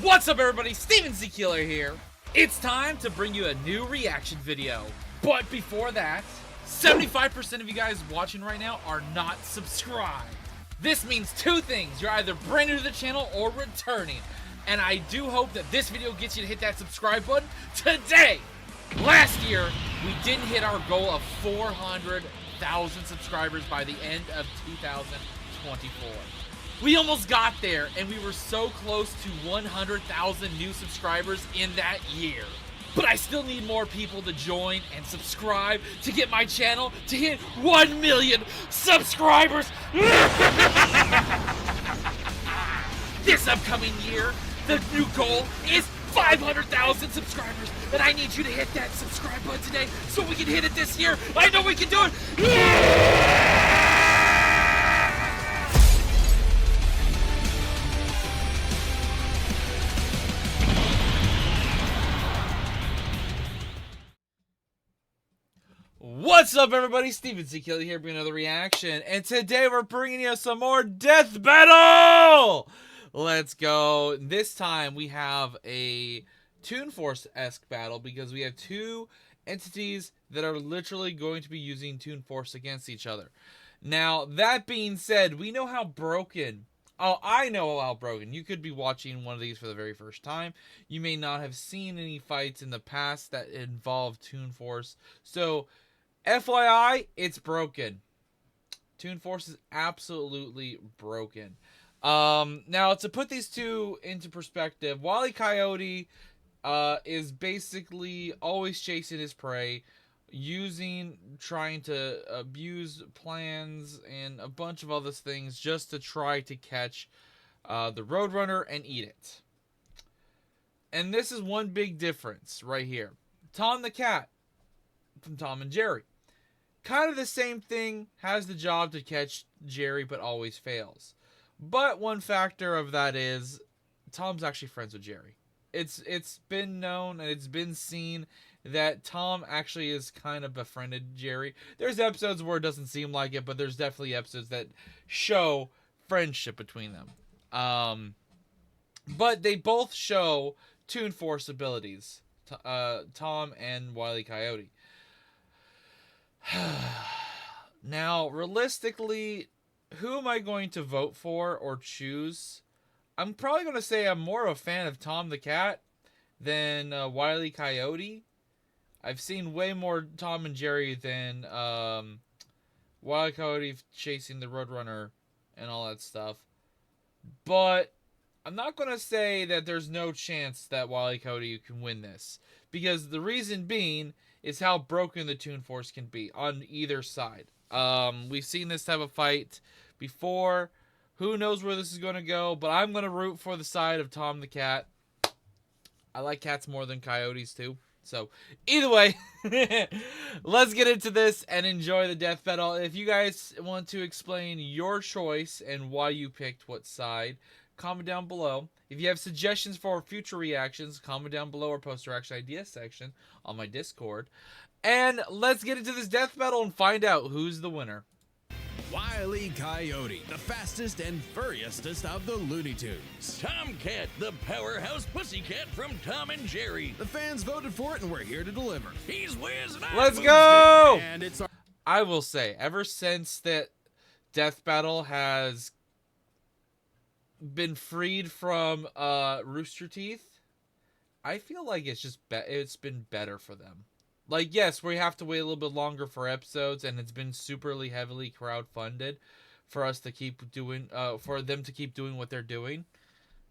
What's up everybody, Steven Z Killer here. It's time to bring you a new reaction video. But before that, 75% of you guys watching right now are not subscribed. This means two things. You're either brand new to the channel or returning. And I do hope that this video gets you to hit that subscribe button today. Last year, we didn't hit our goal of 400,000 subscribers by the end of 2024. We almost got there, and we were so close to 100,000 new subscribers in that year. But I still need more people to join and subscribe to get my channel to hit 1 million subscribers. This upcoming year, the new goal is 500,000 subscribers, and I need you to hit that subscribe button today so we can hit it this year. I know we can do it. What's up everybody, Steven Z Killer here bringing another reaction, and today we're bringing you some more death battle. Let's go. This time we have a Toon Force-esque battle because we have two entities that are literally going to be using Toon Force against each other. Now, that being said, we know how broken... Oh, I know how broken. You could be watching one of these for the very first time. You may not have seen any fights in the past that involve Toon Force. So, FYI, it's broken. Toon Force is absolutely broken. Now, to put these two into perspective, Wile E Coyote is basically always chasing his prey, trying to abuse plans and a bunch of other things just to try to catch the Roadrunner and eat it. And this is one big difference right here. Tom the Cat from Tom and Jerry. Kind of the same thing, has the job to catch Jerry but always fails. But one factor of that is Tom's actually friends with Jerry. It's been known and it's been seen that Tom actually is kind of befriended Jerry. There's episodes where it doesn't seem like it, but there's definitely episodes that show friendship between them. But they both show Toon Force abilities, Tom and Wile E Coyote. Now, realistically, who am I going to vote for or choose? I'm probably going to say I'm more of a fan of Tom the Cat than Wile E Coyote. I've seen way more Tom and Jerry than Wile E Coyote chasing the Roadrunner and all that stuff. But I'm not going to say that there's no chance that Wile E Coyote can win this. Because the reason being is how broken the Toon Force can be on either side. We've seen this type of fight before. Who knows where this is going to go, but I'm going to root for the side of Tom the Cat. I like cats more than coyotes too. So, either way, let's get into this and enjoy the death battle. If you guys want to explain your choice and why you picked what side, comment down below. If you have suggestions for future reactions, comment down below or post reaction ideas section on my Discord. And let's get into this death battle and find out who's the winner. Wile E Coyote, the fastest and furriestest of the Looney Tunes. Tomcat, the powerhouse pussycat from Tom and Jerry. The fans voted for it and we're here to deliver. He's Wiz and I Let's moved go! And it's our... I will say, ever since that death battle has been freed from Rooster Teeth, I feel like it's been better for them. Like, yes, we have to wait a little bit longer for episodes, and it's been superly heavily crowdfunded for us to keep doing, for them to keep doing what they're doing.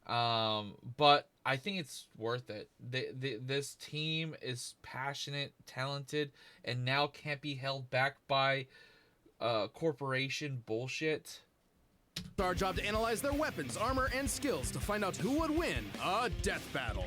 But I think it's worth it. This team is passionate, talented, and now can't be held back by corporation bullshit. It's our job to analyze their weapons, armor, and skills to find out who would win a death battle.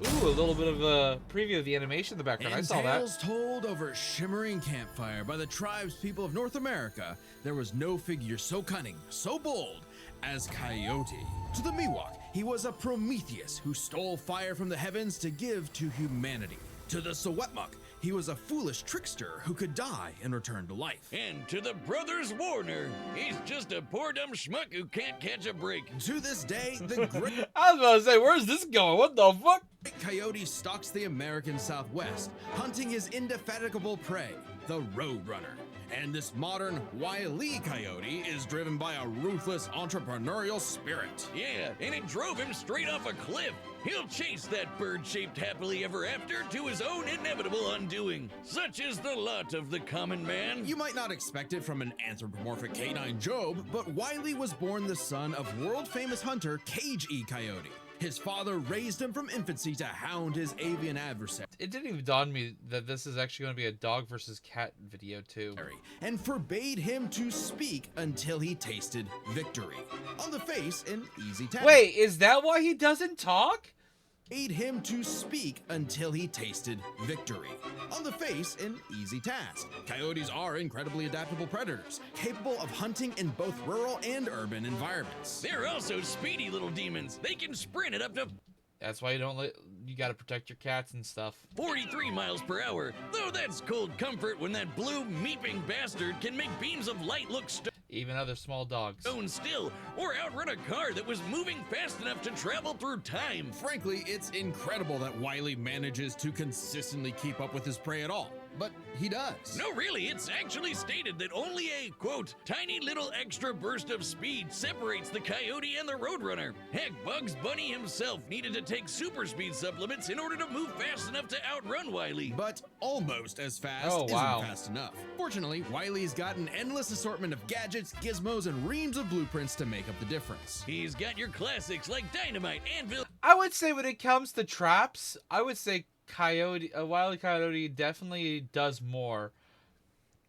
Ooh, a little bit of a preview of the animation in the background. I saw that. Tales told over a shimmering campfire by the tribes people of North America, there was no figure so cunning, so bold as Coyote. To the Miwok, he was a Prometheus who stole fire from the heavens to give to humanity. To the Sewetmuk, He was a foolish trickster who could die and return to life. And to the brothers Warner, he's just a poor dumb schmuck who can't catch a break. To this day, the great I was about to say, where's this going? What the fuck? Coyote stalks the American Southwest, hunting his indefatigable prey, the Roadrunner. And this modern Wile E Coyote is driven by a ruthless entrepreneurial spirit. Yeah, and it drove him straight off a cliff. He'll chase that bird-shaped happily ever after to his own inevitable undoing. Such is the lot of the common man. You might not expect it from an anthropomorphic canine Job, but Wile was born the son of world-famous hunter Cage E Coyote. His father raised him from infancy to hound his avian adversary. It didn't even dawn on me that this is actually going to be a dog versus cat video too. And forbade him to speak until he tasted victory. On the face, an easy task. Wait, is that why he doesn't talk? Aid him to speak until he tasted victory. On the face, an easy task. Coyotes are incredibly adaptable predators, capable of hunting in both rural and urban environments. They're also speedy little demons. They can sprint at up to That's why you gotta protect your cats and stuff. 43 miles per hour. Though that's cold comfort when that blue meeping bastard can make beams of light look Even other small dogs. stone still, or outrun a car that was moving fast enough to travel through time. Frankly, it's incredible that Wile manages to consistently keep up with his prey at all. But he does. No, really, it's actually stated that only a, quote, tiny little extra burst of speed separates the Coyote and the Roadrunner. Heck, Bugs Bunny himself needed to take super speed supplements in order to move fast enough to outrun Wile E. But almost as fast Oh, wow. isn't fast enough. Fortunately, Wile's got an endless assortment of gadgets, gizmos, and reams of blueprints to make up the difference. He's got your classics like Dynamite, Anvil, I would say when it comes to traps, I would say Wile E Coyote definitely does more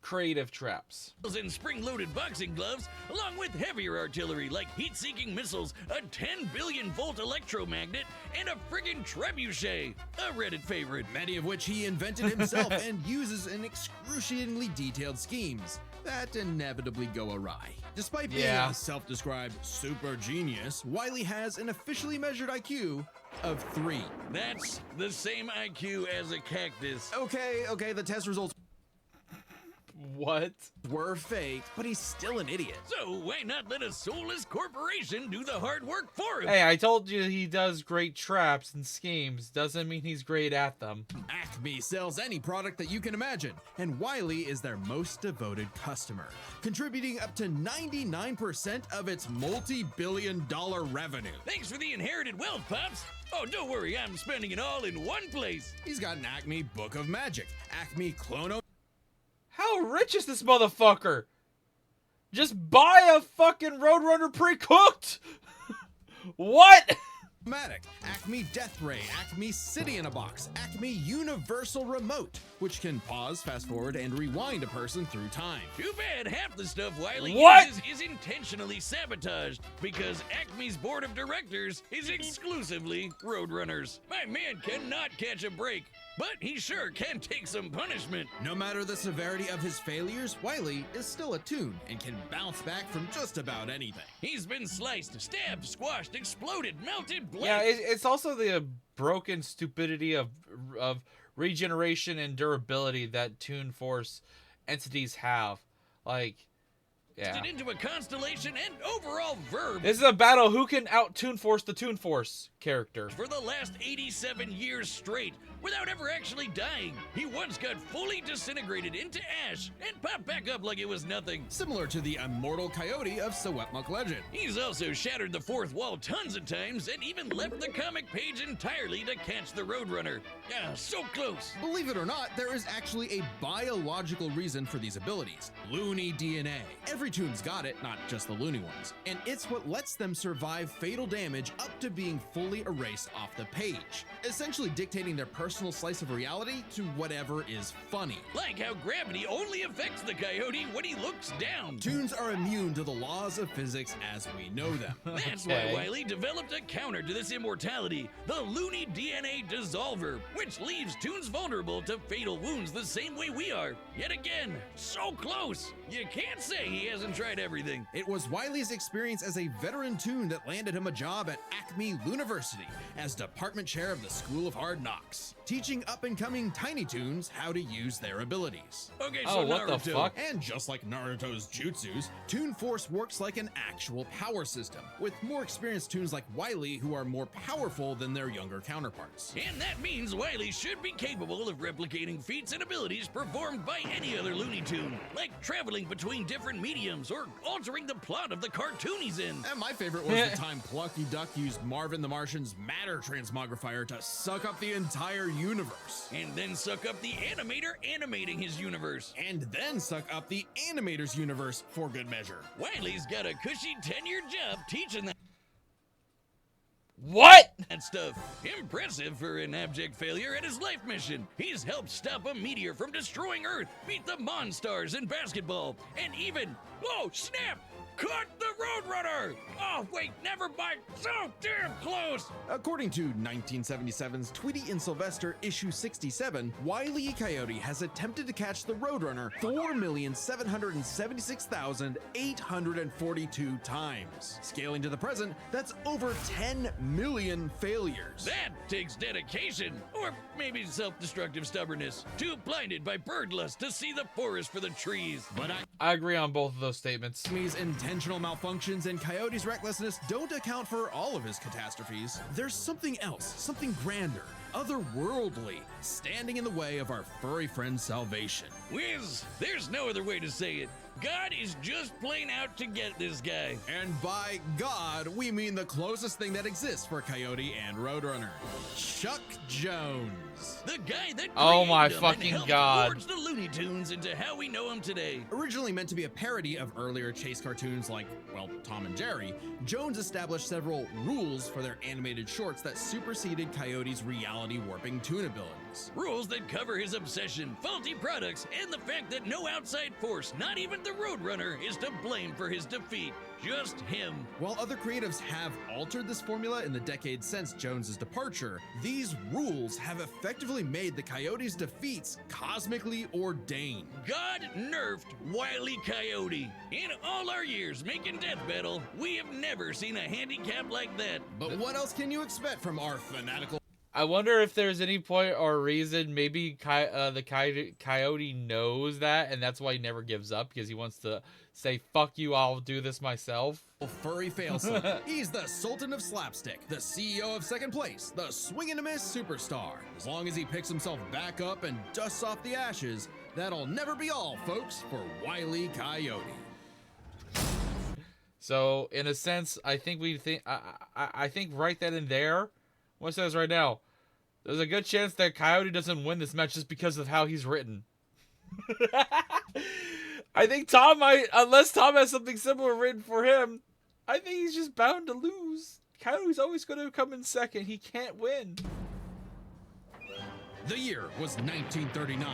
creative traps. and spring-loaded boxing gloves, along with heavier artillery like heat-seeking missiles, a 10 billion volt electromagnet, and a friggin' trebuchet, a Reddit favorite. Many of which he invented himself and uses in excruciatingly detailed schemes that inevitably go awry. Despite being Yeah. a self-described super genius, Wile has an officially measured IQ of 3. That's the same IQ as a cactus. Okay, the test results What? were fake, but he's still an idiot. So why not let a soulless corporation do the hard work for him? Hey, I told you he does great traps and schemes. Doesn't mean he's great at them. Acme sells any product that you can imagine, and Wile is their most devoted customer, contributing up to 99% of its multi-billion-dollar revenue. Thanks for the inherited wealth, Pops. Oh, don't worry, I'm spending it all in one place. He's got an Acme Book of Magic, Acme Clono How rich is this motherfucker? Just buy a fucking Roadrunner pre-cooked. What? Matic, Acme Death Ray, Acme City in a Box, Acme Universal Remote, which can pause, fast forward, and rewind a person through time. Too bad half the stuff Wile What? uses is intentionally sabotaged because Acme's board of directors is exclusively Roadrunners. My man cannot catch a break, but he sure can take some punishment. No matter the severity of his failures, Wile is still a toon and can bounce back from just about anything. He's been sliced, stabbed, squashed, exploded, melted, Yeah, blazed. it's also the broken stupidity of regeneration and durability that Toon Force entities have. Like, yeah. Into a constellation and overall verb This is a battle who can out Toon Force the Toon Force character. for the last 87 years straight without ever actually dying. He once got fully disintegrated into ash and popped back up like it was nothing. Similar to the immortal Coyote of Sewetmuk legend. He's also shattered the fourth wall tons of times and even left the comic page entirely to catch the Roadrunner. Ah, so close. Believe it or not, there is actually a biological reason for these abilities. Looney DNA. Every toon's got it, not just the Looney ones. And it's what lets them survive fatal damage up to being fully erased off the page, essentially dictating their personal slice of reality to whatever is funny. Like how gravity only affects the Coyote when he looks down. Toons are immune to the laws of physics as we know them. That's Okay. why Wile E developed a counter to this immortality, the Looney DNA Dissolver, which leaves toons vulnerable to fatal wounds the same way we are. Yet again, so close. You can't say he hasn't tried everything. It was Wile's experience as a veteran toon that landed him a job at Acme University as department chair of the School of Hard Knocks. teaching up-and-coming Tiny Toons how to use their abilities. Okay, Oh, so what the Naruto. fuck? And just like Naruto's jutsus, Toon Force works like an actual power system, with more experienced Toons like Wile E who are more powerful than their younger counterparts. And that means Wile E should be capable of replicating feats and abilities performed by any other Looney Tune, like traveling between different mediums or altering the plot of the cartoon he's in. And my favorite was the time Plucky Duck used Marvin the Martian's matter transmogrifier to suck up the entire universe. And then suck up the animator animating his universe. And then suck up the animator's universe for good measure. Wiley's got a cushy 10-year job teaching What? that stuff. Impressive for an abject failure at his life mission. He's helped stop a meteor from destroying Earth, beat the Monstars in basketball, and even, oh snap, caught the Roadrunner! Oh wait, never mind, so damn close! According to 1977's Tweety and Sylvester issue 67, Wile E. Coyote has attempted to catch the Roadrunner 4,776,842 times. Scaling to the present, that's over 10 million failures. That takes dedication, or maybe self-destructive stubbornness. Too blinded by bird lust to see the forest for the trees. But I agree on both of those statements. Acme's intentional malfunctions and Coyote's recklessness don't account for all of his catastrophes. There's something else, something grander, otherworldly, standing in the way of our furry friend's salvation. Wiz, there's no other way to say it. God is just plain out to get this guy. And by God, we mean the closest thing that exists for Coyote and Roadrunner. Chuck Jones. The guy that Oh my created him and fucking helped God. forge the Looney Tunes into how we know him today. Originally meant to be a parody of earlier chase cartoons like, well, Tom and Jerry, Jones established several rules for their animated shorts that superseded Coyote's reality warping toon abilities. Rules that cover his obsession, faulty products, and the fact that no outside force, not even the Roadrunner, is to blame for his defeat. Just him. While other creatives have altered this formula in the decades since Jones's departure, these rules have effectively made the Coyote's defeats cosmically ordained. God nerfed Wile E. Coyote. In all our years making Death Battle, we have never seen a handicap like that. But what else can you expect from our fanatical I wonder if there's any point or reason maybe the Coyote knows that, and that's why he never gives up, because he wants to say, fuck you, I'll do this myself. furry failson? He's the Sultan of Slapstick, the CEO of Second Place, the swing and a miss superstar. As long as he picks himself back up and dusts off the ashes, that'll never be all, folks, for Wile E. Coyote. So, in a sense, I think I think right then and there, what it says right now, there's a good chance that Coyote doesn't win this match just because of how he's written. I think Tom might, unless Tom has something similar written for him, I think he's just bound to lose. Coyote's always going to come in second. He can't win. The year was 1939.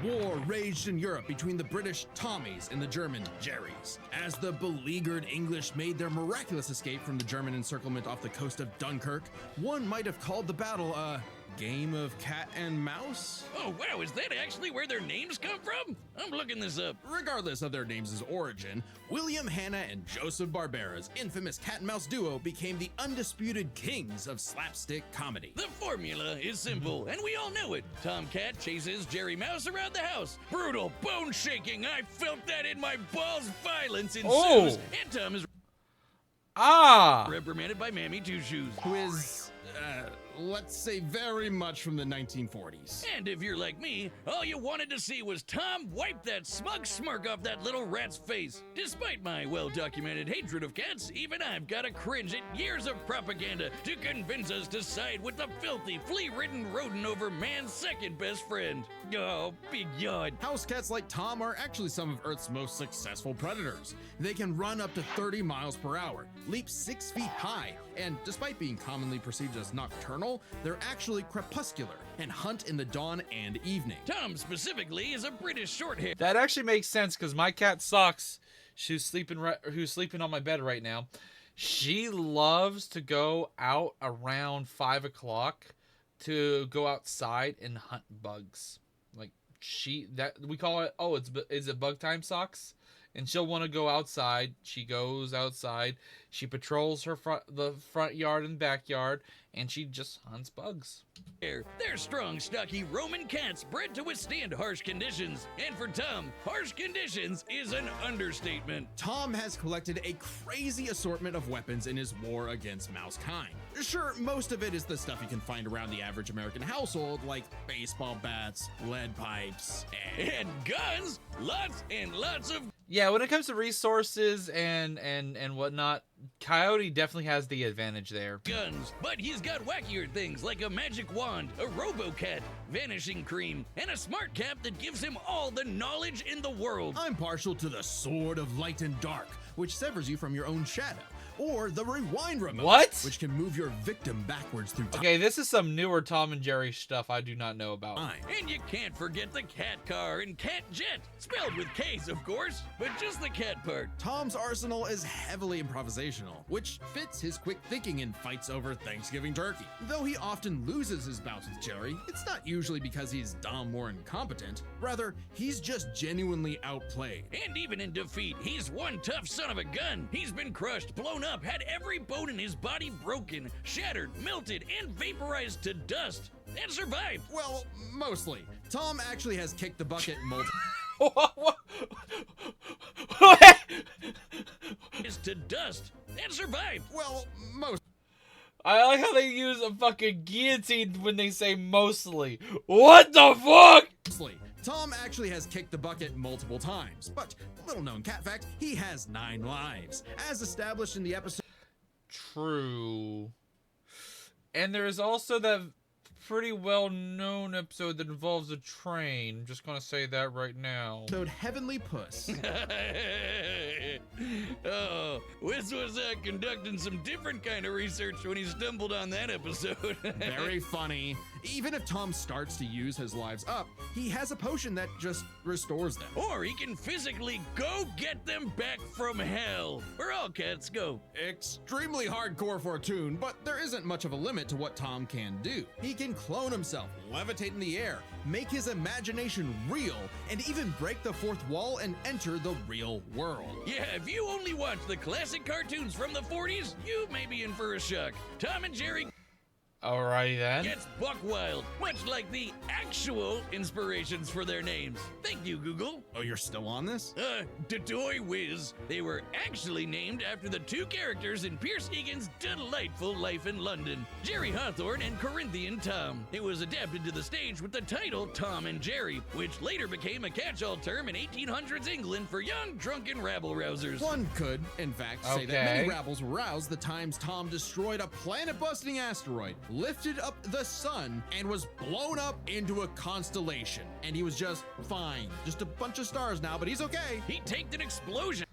War raged in Europe between the British Tommies and the German Jerrys. As the beleaguered English made their miraculous escape from the German encirclement off the coast of Dunkirk, one might have called the battle a game of cat and mouse? Oh wow, is that actually where their names come from? I'm looking this up. Regardless of their names' origin, William Hanna and Joseph Barbera's infamous cat and mouse duo became the undisputed kings of slapstick comedy. The formula is simple, and we all know it. Tomcat chases Jerry Mouse around the house. Brutal, bone-shaking, I felt that in my balls. Violence ensues, Oh. and Tom is reprimanded by Mammy Two Shoes. Who is, let's say, very much from the 1940s. And if you're like me, all you wanted to see was Tom wipe that smug smirk off that little rat's face. Despite my well-documented hatred of cats, even I've got to cringe at years of propaganda to convince us to side with the filthy, flea-ridden rodent over man's second best friend. Oh, big yawn. House cats like Tom are actually some of Earth's most successful predators. They can run up to 30 miles per hour, leap 6 feet high, and despite being commonly perceived as nocturnal, they're actually crepuscular and hunt in the dawn and evening. Tom specifically is a British shorthair. That actually makes sense because my cat Socks, who's sleeping on my bed right now, she loves to go out around 5 o'clock to go outside and hunt bugs. Like we call it. Oh, is it bug time, Socks? And she'll want to go outside. She goes outside. She patrols the front yard and backyard, and she just hunts bugs. They're strong, stocky Roman cats bred to withstand harsh conditions. And for Tom, harsh conditions is an understatement. Tom has collected a crazy assortment of weapons in his war against mousekind. Sure, most of it is the stuff you can find around the average American household, like baseball bats, lead pipes, And guns, lots and lots of Yeah, when it comes to resources and whatnot, Coyote definitely has the advantage there. guns. But he's got wackier things like a magic wand, a robo-cat, vanishing cream, and a smart cap that gives him all the knowledge in the world. I'm partial to the Sword of Light and Dark, which severs you from your own shadow, or the Rewind Remote, What? which can move your victim backwards through time. Okay, this is some newer Tom and Jerry stuff I do not know about. And you can't forget the cat car and cat jet, spelled with K's of course, but just the cat part. Tom's arsenal is heavily improvisational, which fits his quick thinking in fights over Thanksgiving turkey. Though he often loses his bouts with Jerry, it's not usually because he's dumb or incompetent. Rather, he's just genuinely outplayed. And even in defeat, he's one tough son of a gun. He's been crushed, blown up, had every bone in his body broken, shattered, melted, and vaporized to dust, and survived. Well, mostly. Tom actually has kicked the bucket multiple Is to dust, and survived. Well, most. I like how they use a fucking guillotine when they say mostly. What the fuck? Mostly. Tom actually has kicked the bucket multiple times, but little known cat fact, he has 9 lives. As established in the episode True. And there is also that pretty well-known episode that involves a train. I'm just gonna say that right now. Heavenly Puss. Oh, Wiz was conducting some different kind of research when he stumbled on that episode. Very funny. Even if Tom starts to use his lives up, he has a potion that just restores them. Or he can physically go get them back from hell, where all cats go. Extremely hardcore for Toon, but there isn't much of a limit to what Tom can do. He can clone himself, levitate in the air, make his imagination real, and even break the fourth wall and enter the real world. Yeah, if you only watch the classic cartoons from the 40s, you may be in for a shock. Tom and Jerry Alrighty then. gets buck wild, much like the actual inspirations for their names. Thank you, Google. Oh, you're still on this? Toy Whiz. They were actually named after the 2 characters in Pierce Egan's delightful life in London, Jerry Hawthorne and Corinthian Tom. It was adapted to the stage with the title Tom and Jerry, which later became a catch-all term in 1800s England for young, drunken rabble-rousers. One could, in fact, say that many rabbles were roused the times Tom destroyed a planet-busting asteroid, lifted up the sun, and was blown up into a constellation. And he was just fine. Just a bunch of stars now, but he's okay. He taked an explosion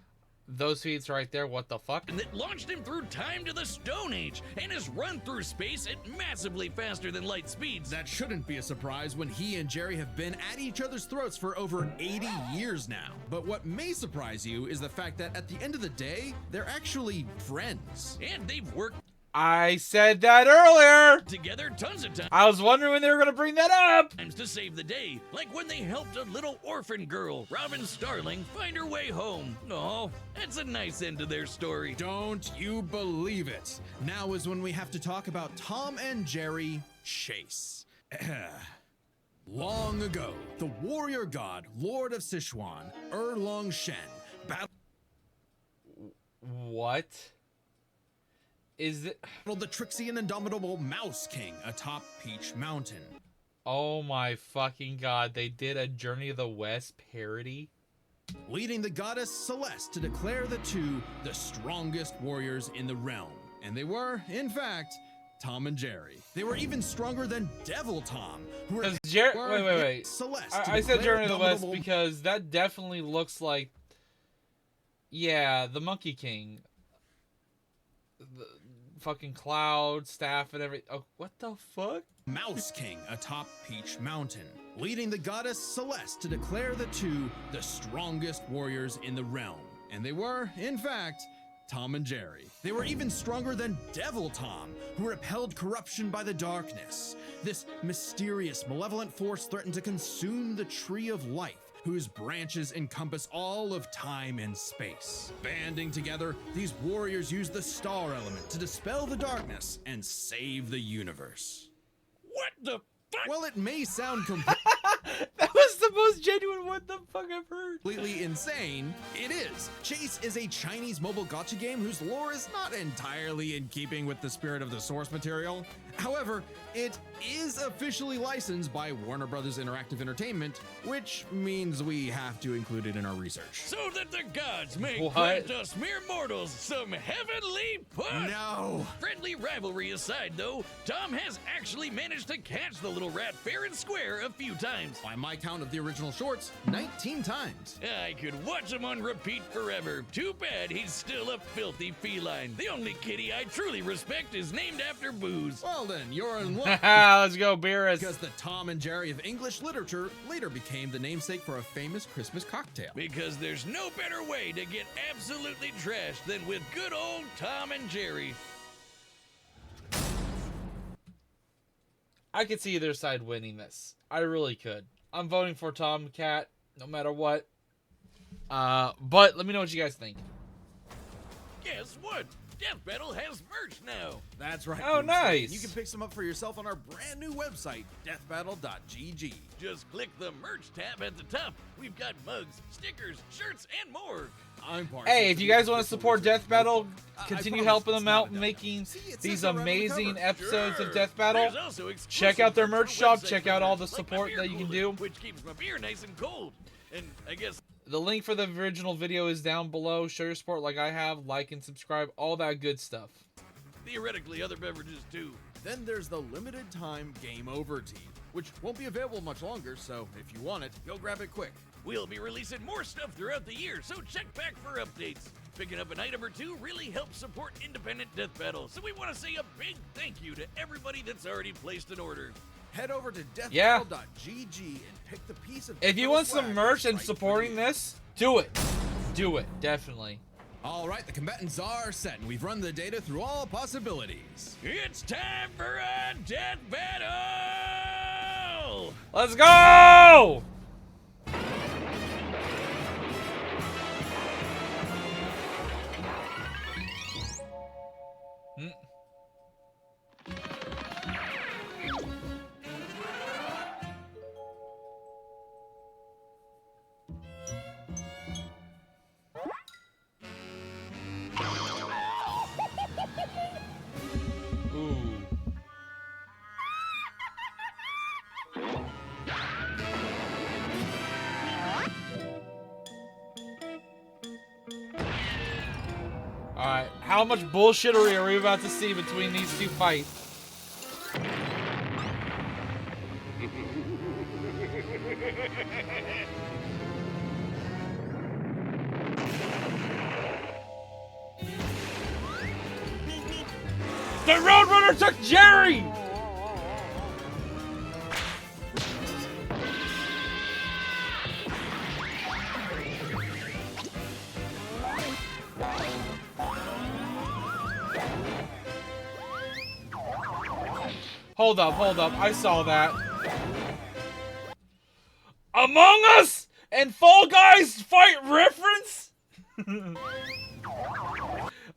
Those feats right there, what the fuck? that launched him through time to the Stone Age and has run through space at massively faster than light speeds. That shouldn't be a surprise when he and Jerry have been at each other's throats for over 80 years now. But what may surprise you is the fact that at the end of the day, they're actually friends. And they've worked I said that earlier. together tons of times. I was wondering when they were gonna bring that up. To save the day, like when they helped a little orphan girl, Robin Starling, find her way home. Oh, that's a nice end to their story. Don't you believe it? Now is when we have to talk about Tom and Jerry Chase. Long ago, the warrior god, Lord of Sichuan, Erlong Shen, battled What? Is it? the tricksy and indomitable Mouse King atop Peach Mountain. Oh my fucking god! They did a Journey to the West parody. Leading the goddess Celeste to declare the 2 the strongest warriors in the realm. And they were, in fact, Tom and Jerry. They were even stronger than Devil Tom, who were Wait. Celeste. I said Journey to the West because that definitely looks like, yeah, the Monkey King. The fucking cloud, staff, and everything. Oh, what the fuck? Mouse King atop Peach Mountain, leading the goddess Celeste to declare the 2 the strongest warriors in the realm. And they were, in fact, Tom and Jerry. They were even stronger than Devil Tom, who repelled corruption by the darkness. This mysterious, malevolent force threatened to consume the Tree of Life, whose branches encompass all of time and space. Banding together, these warriors use the star element to dispel the darkness and save the universe. What the fuck? Well, it may sound That was the most genuine what the fuck I've heard. completely insane. It is. Chase is a Chinese mobile gacha game whose lore is not entirely in keeping with the spirit of the source material. However, it is officially licensed by Warner Brothers Interactive Entertainment, which means we have to include it in our research. So that the gods may What? grant us mere mortals some heavenly push. No! Friendly rivalry aside, though, Tom has actually managed to catch the little rat fair and square a few times. By my count of the original shorts, 19 times. I could watch him on repeat forever. Too bad he's still a filthy feline. The only kitty I truly respect is named after booze. Well then, you're in luck. Let's go, Beerus. Because the Tom and Jerry of English literature later became the namesake for a famous Christmas cocktail. Because there's no better way to get absolutely trashed than with good old Tom and Jerry. I could see either side winning this. I really could. I'm voting for Tom Cat, no matter what. But let me know what you guys think. Guess what? Death Battle has merch now. That's right. Oh, folks. nice. You can pick some up for yourself on our brand new website, deathbattle.gg. Just click the merch tab at the top. We've got mugs, stickers, shirts, and more. Hey, if you guys want to support Death Battle, I continue promise helping it's them not out a done making See, it says these so right on the amazing cover. episodes Sure. of Death Battle. There's also exclusive Check out their merch merch shop. website Check out all the like my support beer that you can cooler, do. which keeps my beer nice and cold. And I guess The link for the original video is down below. Show your support like I have. Like and subscribe. All that good stuff. theoretically other beverages too. Then there's the limited time Game Over tee, which won't be available much longer, so if you want it, go grab it quick. We'll be releasing more stuff throughout the year, so check back for updates. Picking up an item or two really helps support independent Death Battle, so we want to say a big thank you to everybody that's already placed an order. Head over to Yeah. deathbattle.gg and pick the piece of If you Death want Battle some swag merch and right for supporting you. this, do it. Do it. Definitely. All right, the combatants are set, and we've run the data through all possibilities. It's time for a Death Battle! Let's go! Hmm. Ooh. Alright, how much bullshittery are we about to see between these two fights? The Roadrunner took Jerry! Hold up, I saw that. Among Us and Fall Guys fight reference?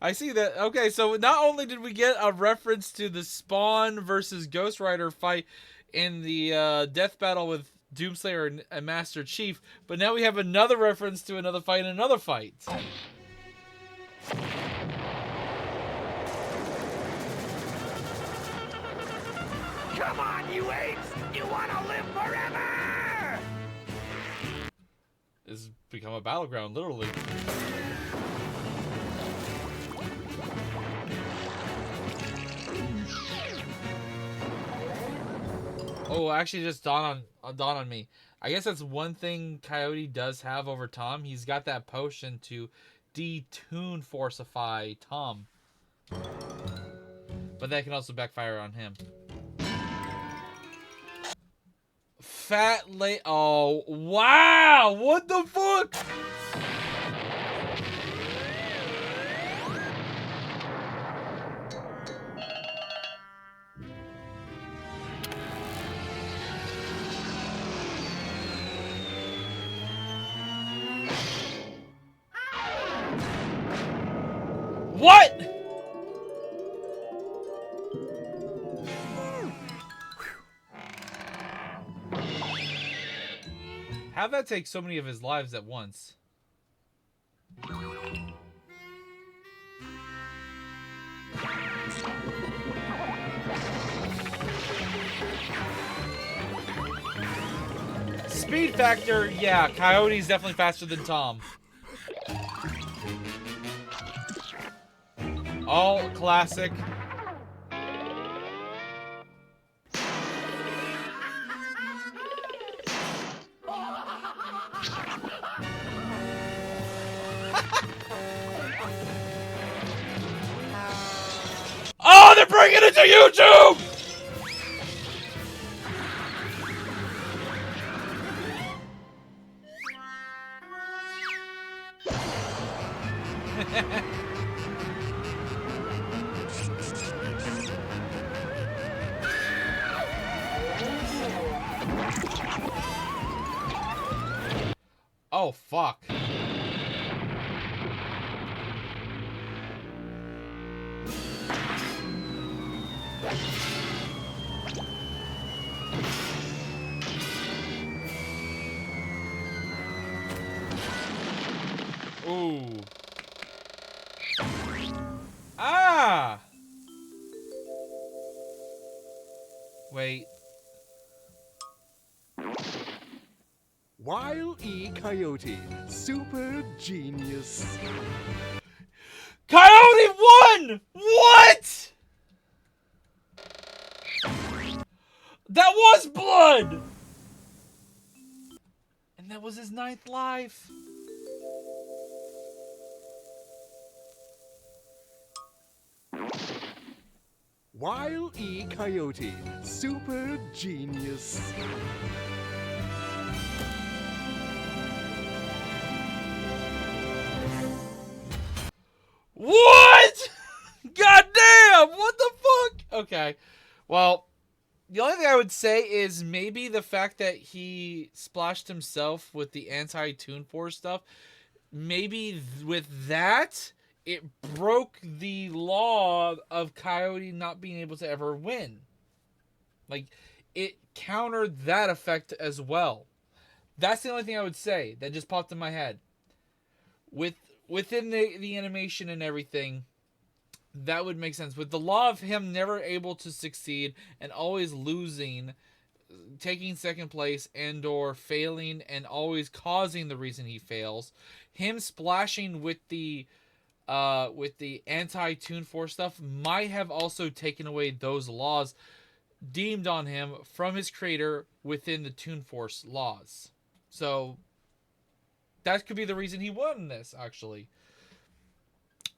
I see that. Okay, so not only did we get a reference to the Spawn versus Ghost Rider fight in the Death Battle with Doomslayer and Master Chief, but now we have another reference to another fight in another fight. Come on, you apes! You wanna live forever! This has become a battleground, literally. Oh, actually, just dawned on me. I guess that's one thing Coyote does have over Tom. He's got that potion to de-Toon Forceify Tom, but that can also backfire on him. Oh, wow! What the fuck? What? How'd that take so many of his lives at once? Speed factor, yeah, Coyote's definitely faster than Tom. All classic. Oh, they're bringing it to YouTube! Oh, fuck. Ooh. Ah! Wait. Wile E. Coyote, super genius. Coyote won! What? That was blood! And that was his 9th life. Wile E. Coyote, super genius. What? Goddamn! What the fuck? Okay. Well, the only thing I would say is maybe the fact that he splashed himself with the anti-Toon Force stuff. Maybe with that, it broke the law of Coyote not being able to ever win. Like, it countered that effect as well. That's the only thing I would say that just popped in my head. Within the animation and everything, that would make sense. With the law of him never able to succeed and always losing, taking second place and or failing and always causing the reason he fails, him splashing with the anti-Toon Force stuff might have also taken away those laws deemed on him from his creator within the Toon Force laws. So that could be the reason he won this, actually.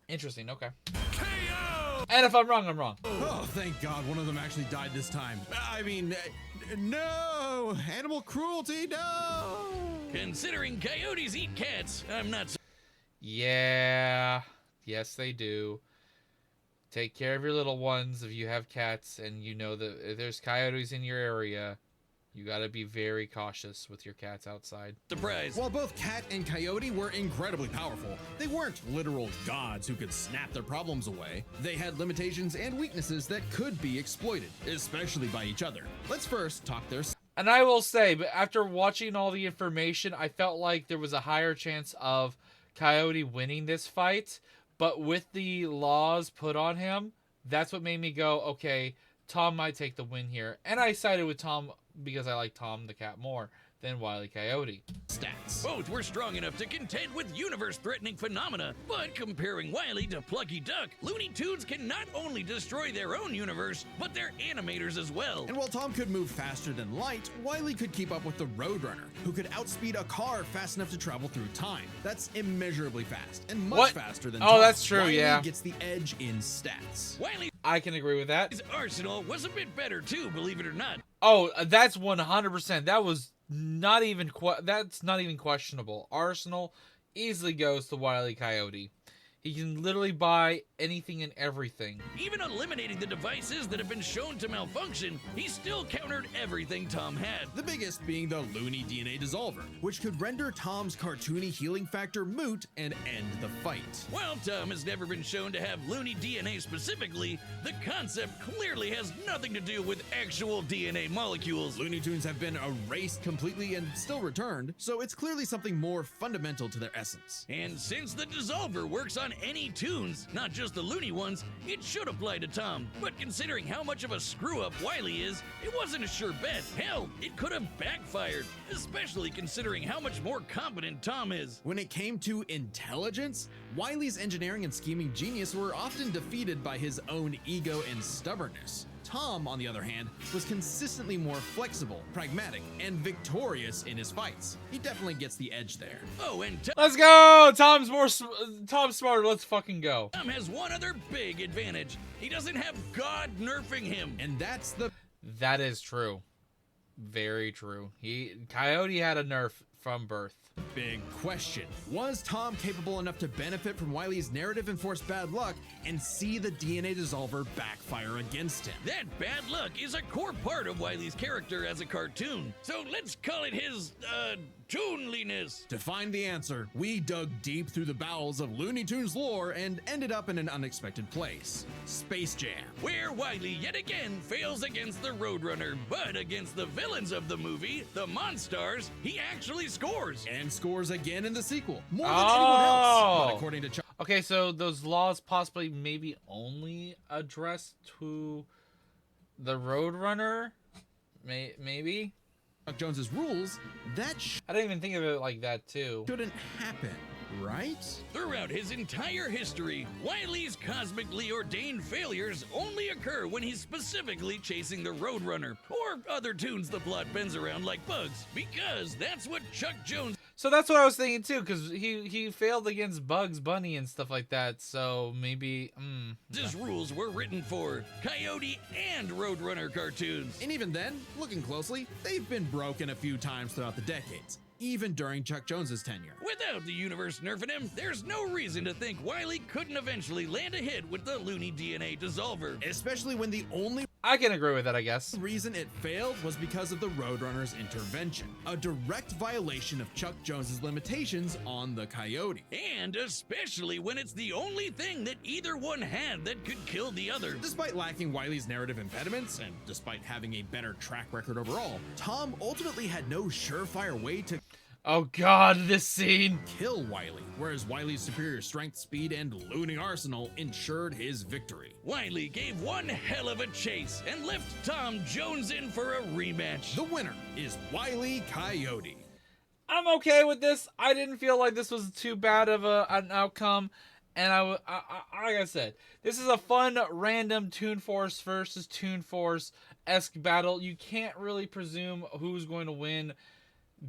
Interesting, okay. KO! And if I'm wrong, I'm wrong. Oh, thank God one of them actually died this time. I mean, no! Animal cruelty, no! Considering coyotes eat cats, I'm not. Yeah. Yes, they do. Take care of your little ones if you have cats and you know that if there's coyotes in your area. You gotta be very cautious with your cats outside. Surprise. While both Cat and Coyote were incredibly powerful, they weren't literal gods who could snap their problems away. They had limitations and weaknesses that could be exploited, especially by each other. Let's first talk their... And I will say, but after watching all the information, I felt like there was a higher chance of Coyote winning this fight. But with the laws put on him, that's what made me go, okay, Tom might take the win here. And I sided with Tom because I like Tom the cat more than Wile E. Coyote. Stats. Both were strong enough to contend with universe-threatening phenomena, but comparing Wile E to Plucky Duck, Looney Tunes can not only destroy their own universe, but their animators as well. And while Tom could move faster than light, Wile E could keep up with the Roadrunner, who could outspeed a car fast enough to travel through time. That's immeasurably fast, and much faster than Tom. Oh, that's true, Wile E yeah. gets the edge in stats. Wile's I can agree with that. arsenal was a bit better too, believe it or not. Oh, that's 100%. That was not even that's not even questionable. Arsenal easily goes to Wile E. Coyote. He can literally buy anything and everything. Even eliminating the devices that have been shown to malfunction, he still countered everything Tom had. The biggest being the Looney DNA Dissolver, which could render Tom's cartoony healing factor moot and end the fight. While Tom has never been shown to have Looney DNA specifically, the concept clearly has nothing to do with actual DNA molecules. Looney Tunes have been erased completely and still returned, so it's clearly something more fundamental to their essence. And since the Dissolver works on any tunes, not just the Looney ones, it should apply to Tom. But considering how much of a screw-up Wile E is, it wasn't a sure bet. Hell, it could have backfired, especially considering how much more competent Tom is. When it came to intelligence, Wile E's engineering and scheming genius were often defeated by his own ego and stubbornness. Tom, on the other hand, was consistently more flexible, pragmatic, and victorious in his fights. He definitely gets the edge there. Oh, and Let's go! Tom's smarter. Let's fucking go. Tom has one other big advantage. He doesn't have God nerfing him. And that's the That is true. Very true. Coyote had a nerf from birth. big question. Was Tom capable enough to benefit from Wile E's narrative-enforced bad luck and see the DNA Dissolver backfire against him? That bad luck is a core part of Wile E's character as a cartoon. So let's call it his, toonliness. To find the answer, we dug deep through the bowels of Looney Tunes lore and ended up in an unexpected place: Space Jam. Where Wile E yet again fails against the Roadrunner, but against the villains of the movie, the Monstars, he actually scores. And scores again in the sequel, more than anyone else. But according to Chuck Okay, so those laws possibly maybe only addressed to the Roadrunner? Maybe? Jones's rules, that I didn't even think of it like that, too. shouldn't happen, right? Throughout his entire history, Wile E's cosmically ordained failures only occur when he's specifically chasing the Roadrunner, or other tunes the plot bends around like bugs, because that's what Chuck Jones So that's what I was thinking, too, because he failed against Bugs Bunny and stuff like that, so maybe, His rules were written for Coyote and Roadrunner cartoons. And even then, looking closely, they've been broken a few times throughout the decades, even during Chuck Jones's tenure. Without the universe nerfing him, there's no reason to think Wile E couldn't eventually land a hit with the Looney DNA Dissolver. Especially when the only I can agree with that, I guess. reason it failed was because of the Roadrunner's intervention, a direct violation of Chuck Jones's limitations on the Coyote. And especially when it's the only thing that either one had that could kill the other. Despite lacking Wile E's narrative impediments, and despite having a better track record overall, Tom ultimately had no surefire way to Oh god, this scene! kill Wile E, whereas Wile E's superior strength, speed, and Looney arsenal ensured his victory. Wile E gave one hell of a chase and left Tom Jones in for a rematch. The winner is Wile E Coyote. I'm okay with this. I didn't feel like this was too bad of an outcome. And like I said, this is a fun, random Toon Force versus Toon Force-esque battle. You can't really presume who's going to win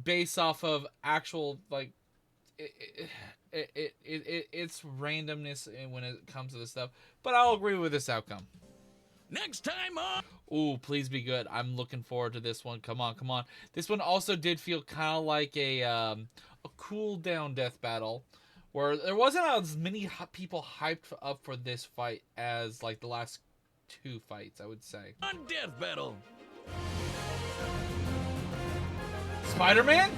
based off of actual, like, it's randomness when it comes to this stuff. But I'll agree with this outcome. Next time on... Ooh, please be good. I'm looking forward to this one. Come on, come on. This one also did feel kind of like a cool down death battle, where there wasn't as many people hyped up for this fight as like the last two fights, I would say. On Death Battle. Spider-Man?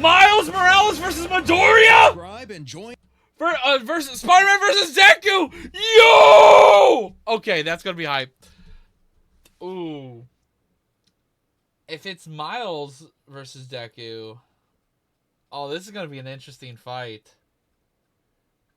Miles Morales versus Midoriya? Subscribe and join. Versus Spider-Man versus Deku! Yo! Okay, that's gonna be hype. Ooh. If it's Miles versus Deku, oh, this is gonna be an interesting fight.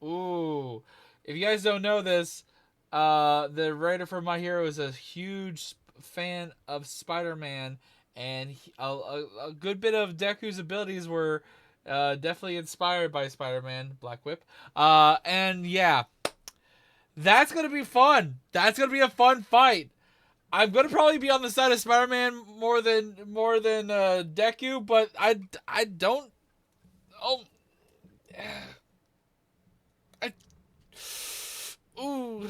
Ooh. If you guys don't know this, the writer for My Hero is a huge fan of Spider-Man, and a good bit of Deku's abilities were definitely inspired by Spider-Man, Black Whip. And yeah, that's going to be fun. That's going to be a fun fight. I'm going to probably be on the side of Spider-Man more than Deku, but I don't... Oh... Ooh.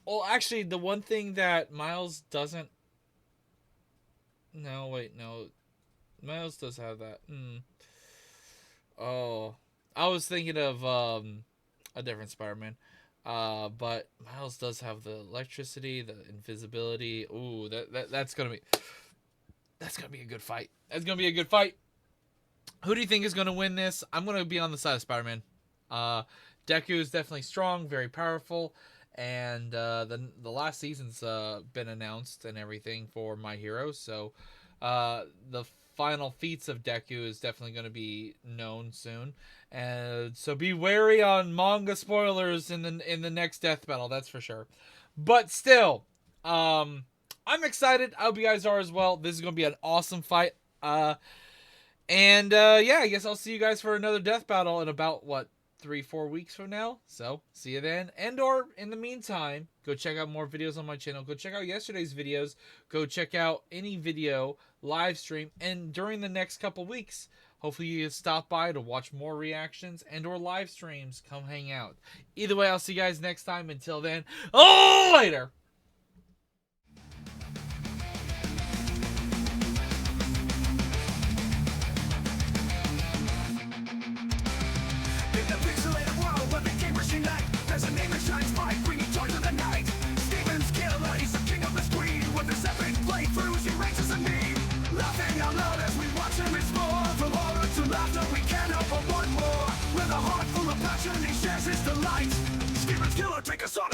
Well, actually, the one thing that Miles doesn't... No, wait, no. Miles does have that. Oh, I was thinking of a different Spider-Man. But Miles does have the electricity, the invisibility. Ooh, that's gonna be a good fight. That's gonna be a good fight. Who do you think is gonna win this? I'm gonna be on the side of Spider-Man. Deku is definitely strong, very powerful, and the last season's been announced and everything for My Hero. So the final feats of Deku is definitely going to be known soon, and so be wary on manga spoilers in the next death battle. That's for sure. But still, I'm excited. I hope you guys are as well. This is going to be an awesome fight. Yeah, I guess I'll see you guys for another death battle in about 3-4 weeks from now. So see you then. And or in the meantime, go check out more videos on my channel. Go check out yesterday's videos. Go check out any video live stream. And during the next couple weeks, hopefully you stop by to watch more reactions and or live streams. Come hang out. Either way, I'll see you guys next time. Until then, later. There's a name that shines bright, bringing joy to the night. Steven's killer, he's the king of the screen. With his epic playthroughs, he ranks as a meme. Laughing out loud as we watch him explore. From horror to laughter, we can't help but want more. With a heart full of passion, he shares his delight. Steven's killer, take us on